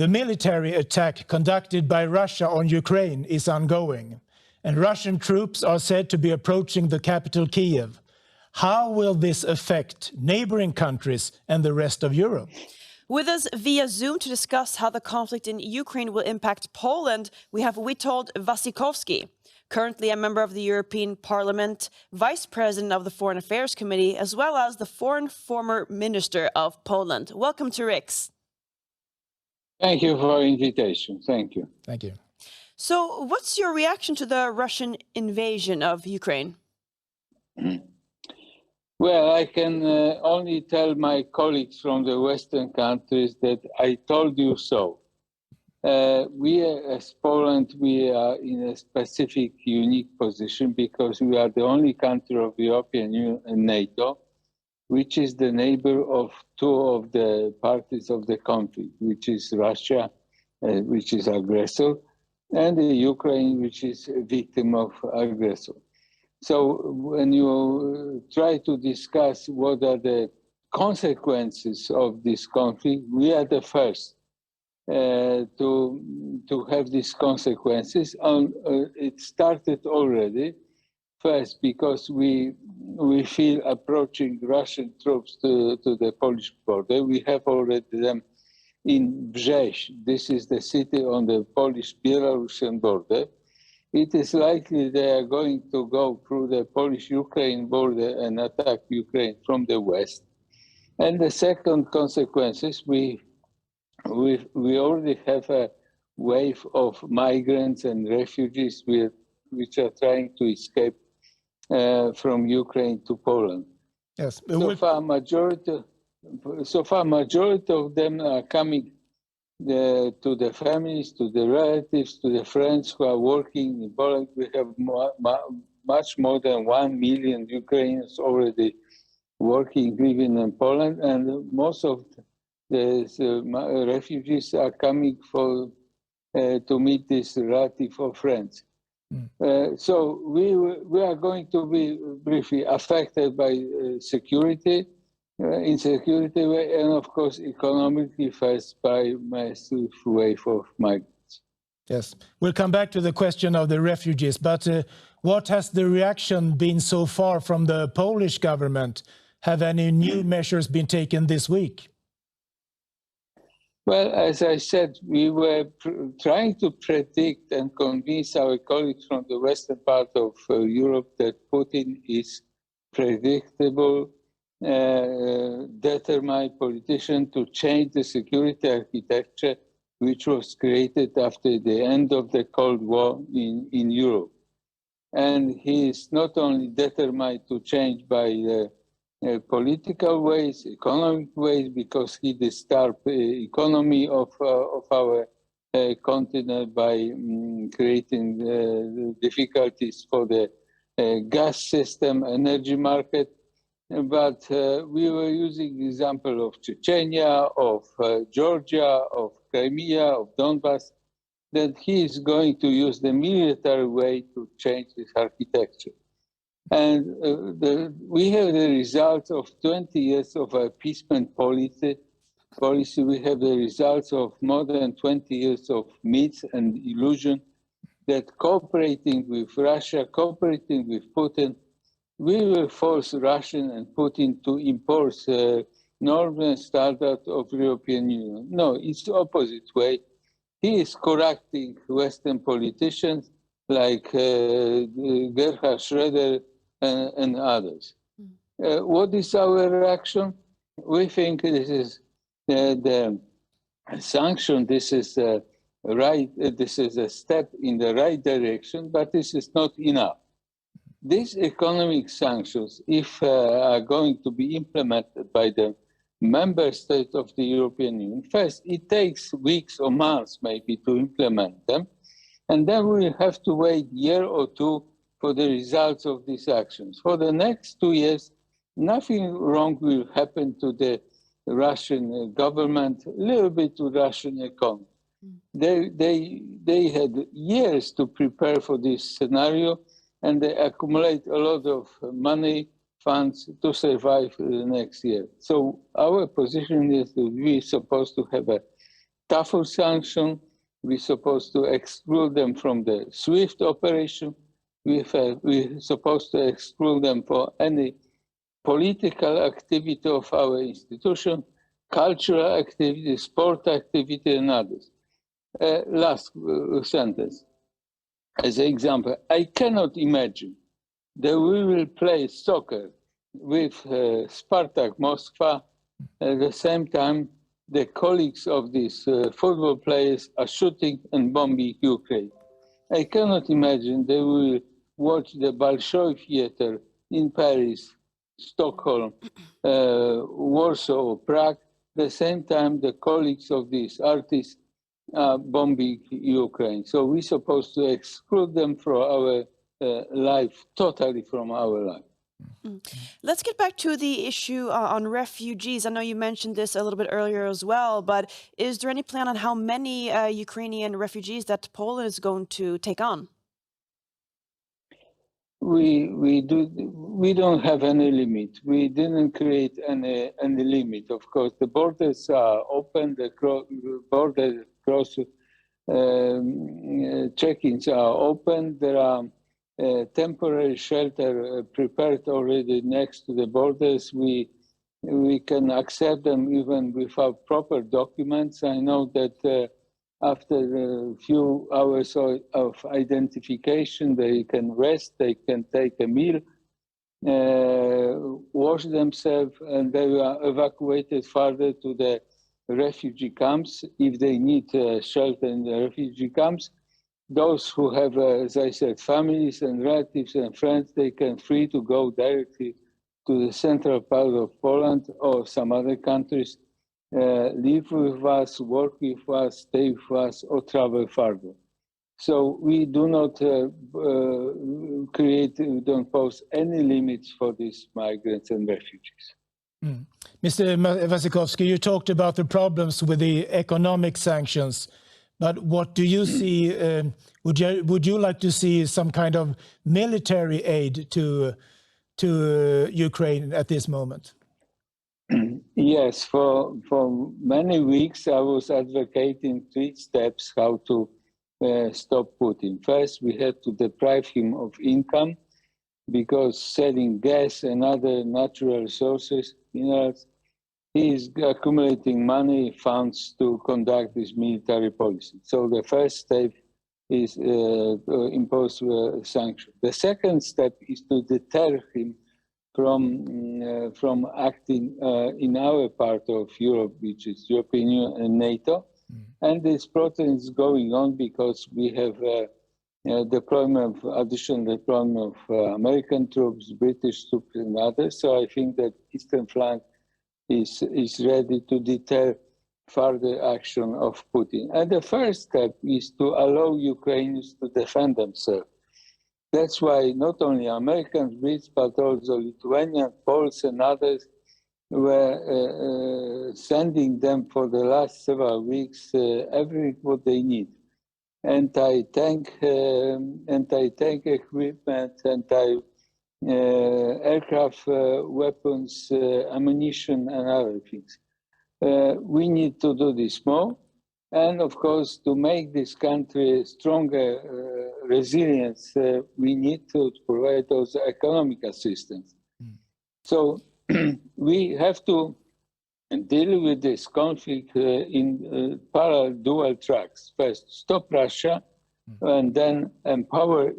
The military attack conducted by Russia on Ukraine is ongoing, and Russian troops are said to be approaching the capital Kiev. How will this affect neighboring countries and the rest of Europe? With us via Zoom to discuss how the conflict in Ukraine will impact Poland, we have Witold Waszczykowski, currently a member of the European Parliament, Vice President of the Foreign Affairs Committee, as well as the former Minister of Poland. Welcome to Riks. Thank you for the invitation. Thank you. Thank you. So, what's your reaction to the Russian invasion of Ukraine? Well, I can only tell my colleagues from the Western countries that I told you so. We as Poland, we are in a specific, unique position because we are the only country of the European Union and NATO, which is the neighbor of two of the parties of the conflict, which is Russia, which is aggressor, and the Ukraine, which is a victim of aggressor. So when you try to discuss what are the consequences of this conflict, we are the first to have these consequences. It started already, first because we feel approaching Russian troops to the Polish border. We have already them in Brześć. This is the city on the Polish-Belarusian border. It is likely they are going to go through the Polish-Ukraine border and attack Ukraine from the west. And the second consequence is we already have a wave of migrants and refugees which are trying to escape from Ukraine to Poland. Yes. So far, majority of them are coming to the families, to the relatives, to the friends who are working in Poland. We have much more than 1 million Ukrainians already working, living in Poland, and most of the refugees are coming to meet this relative or friends. So we are going to be briefly affected by security, insecurity, and of course economically first by massive wave of migrants. Yes, we'll come back to the question of the refugees, but what has the reaction been so far from the Polish government? Have any new measures been taken this week? Well, as I said, we were trying to predict and convince our colleagues from the western part of Europe that Putin is predictable, determined politician to change the security architecture which was created after the end of the Cold War in Europe. And he is not only determined to change by political ways, economic ways, because he disturbed the economy of our continent by creating difficulties for the gas system, energy market. But we were using the example of Chechnya, of Georgia, of Crimea, of Donbass, that he is going to use the military way to change this architecture. And we have the results of 20 years of appeasement policy. We have the results of more than 20 years of myths and illusion that cooperating with Russia, cooperating with Putin, we will force Russia and Putin to impose norms and standards of the European Union. No, it's the opposite way. He is correcting Western politicians like Gerhard Schröder and others. What is our reaction? We think this is the sanction. This is This is a step in the right direction, but this is not enough. These economic sanctions, if are going to be implemented by the member states of the European Union, first, it takes weeks or months maybe to implement them, and then we have to wait a year or two for the results of these actions. For the next 2 years, nothing wrong will happen to the Russian government, a little bit to Russian economy. They had years to prepare for this scenario, and they accumulate a lot of money, funds to survive the next year. So our position is that we're supposed to have a tougher sanction. We're supposed to exclude them from the SWIFT operation. We're supposed to exclude them for any political activity of our institution, cultural activity, sport activity, and others. Last sentence. As an example, I cannot imagine that we will play soccer with Spartak Moscow. At the same time, the colleagues of these football players are shooting and bombing Ukraine. I cannot imagine they will watch the Bolshoi Theater in Paris, Stockholm, Warsaw, or Prague. At the same time, the colleagues of these artists are bombing Ukraine. So we're supposed to exclude them from our life, totally from our life. Let's get back to the issue on refugees. I know you mentioned this a little bit earlier as well, but is there any plan on how many Ukrainian refugees that Poland is going to take on? We don't have any limit. We didn't create any limit. Of course, the borders are open. The border cross check-ins are open. There are temporary shelter prepared already next to the borders. We can accept them even without proper documents. I know that after a few hours of identification, they can rest, they can take a meal, wash themselves, and they are evacuated further to the refugee camps if they need shelter in the refugee camps. Those who have, as I said, families and relatives and friends, they can free to go directly to the central part of Poland or some other countries, live with us, work with us, stay with us, or travel further. So we do not we don't pose any limits for these migrants and refugees. Mr. Waszczykowski, you talked about the problems with the economic sanctions, but what do you see? Would you like to see some kind of military aid to Ukraine at this moment? Yes, for many weeks I was advocating 3 steps how to stop Putin. First, we had to deprive him of income, because selling gas and other natural resources, minerals, he is accumulating money, funds to conduct this military policy. So the first step is to impose sanctions. The second step is to deter him from acting in our part of Europe, which is European Union and NATO. And this process is going on because we have additional deployment of American troops, British troops, and others. So I think that Eastern flank is ready to deter further action of Putin. And the first step is to allow Ukrainians to defend themselves. That's why not only Americans, Brits, but also Lithuanians, Poles, and others were sending them for the last several weeks everything what they need. Anti-tank equipment, aircraft weapons, ammunition, and other things. We need to do this more. And of course, to make this country stronger, resilience, we need to provide those economic assistance. So we have to deal with this conflict in parallel dual tracks. First, stop Russia, and then empower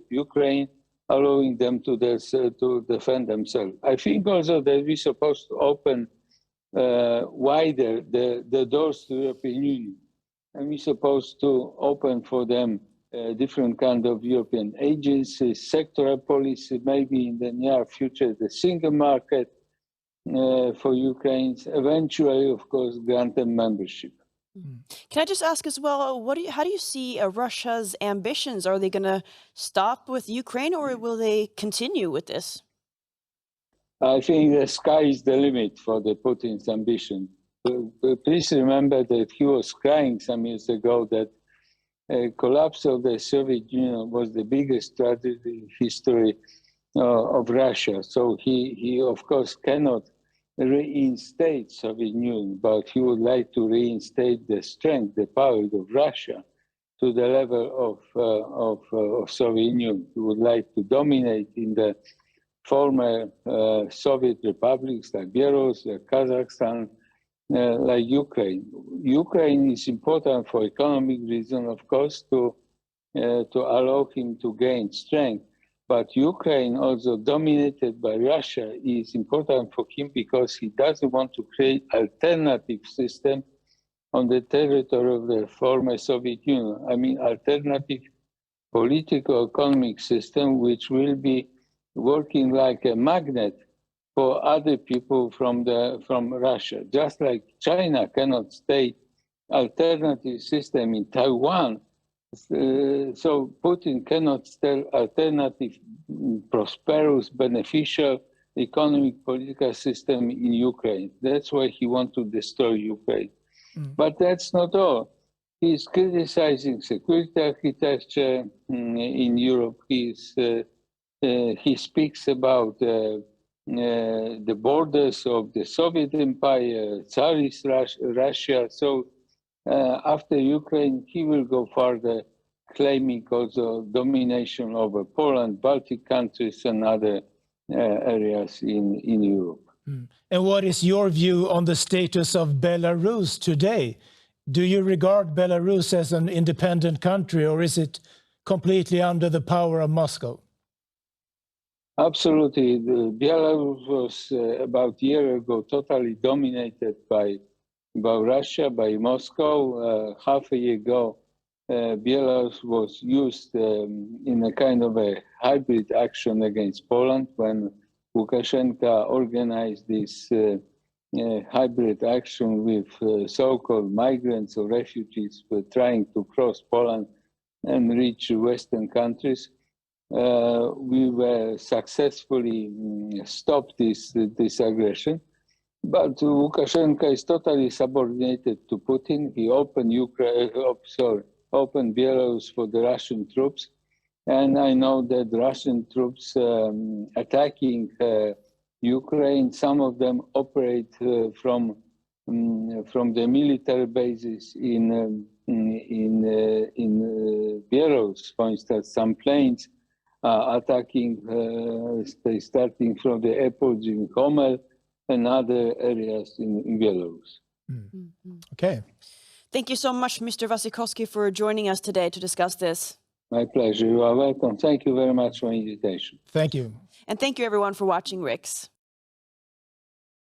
Ukraine, allowing them to defend themselves. I think also that we're supposed to open wider the doors to the European Union. And we're supposed to open for them different kind of European agencies, sectoral policy, maybe in the near future, the single market for Ukrainians, eventually, of course, grant them membership. Can I just ask as well, how do you see Russia's ambitions? Are they going to stop with Ukraine, or will they continue with this? I think the sky is the limit for the Putin's ambition. Please remember that he was crying some years ago that collapse of the Soviet Union was the biggest tragedy in history of Russia. So he of course cannot reinstate Soviet Union, but he would like to reinstate the strength, the power of Russia to the level of Soviet Union. He would like to dominate in the former Soviet republics like Belarus, like Kazakhstan, like Ukraine. Ukraine is important for economic reasons, of course, to allow him to gain strength. But Ukraine, also dominated by Russia, is important for him because he doesn't want to create alternative system on the territory of the former Soviet Union. I mean, alternative political economic system, which will be working like a magnet for other people from Russia. Just like China cannot stay alternative system in Taiwan, so Putin cannot stay alternative, prosperous, beneficial economic political system in Ukraine. That's why he wants to destroy Ukraine. But that's not all. He's criticizing security architecture in Europe. He speaks about the borders of the Soviet Empire, Tsarist Russia. So after Ukraine, he will go further, claiming also domination over Poland, Baltic countries, and other areas in Europe. And what is your view on the status of Belarus today? Do you regard Belarus as an independent country, or is it completely under the power of Moscow? Absolutely. Belarus was about a year ago totally dominated by Russia, by Moscow. Half a year ago, Belarus was used in a kind of a hybrid action against Poland when Lukashenko organized this hybrid action with so-called migrants or refugees who were trying to cross Poland and reach Western countries. We were successfully stopped this aggression, but Lukashenko is totally subordinated to Putin. He opened opened Belarus for the Russian troops, and I know that Russian troops attacking Ukraine, some of them operate from the military bases in Belarus. For instance, some planes attacking, starting from the airports in Homel and other areas in Belarus. Okay. Thank you so much, Mr. Waszczykowski, for joining us today to discuss this. My pleasure. You are welcome. Thank you very much for the invitation. Thank you. And thank you, everyone, for watching Riks.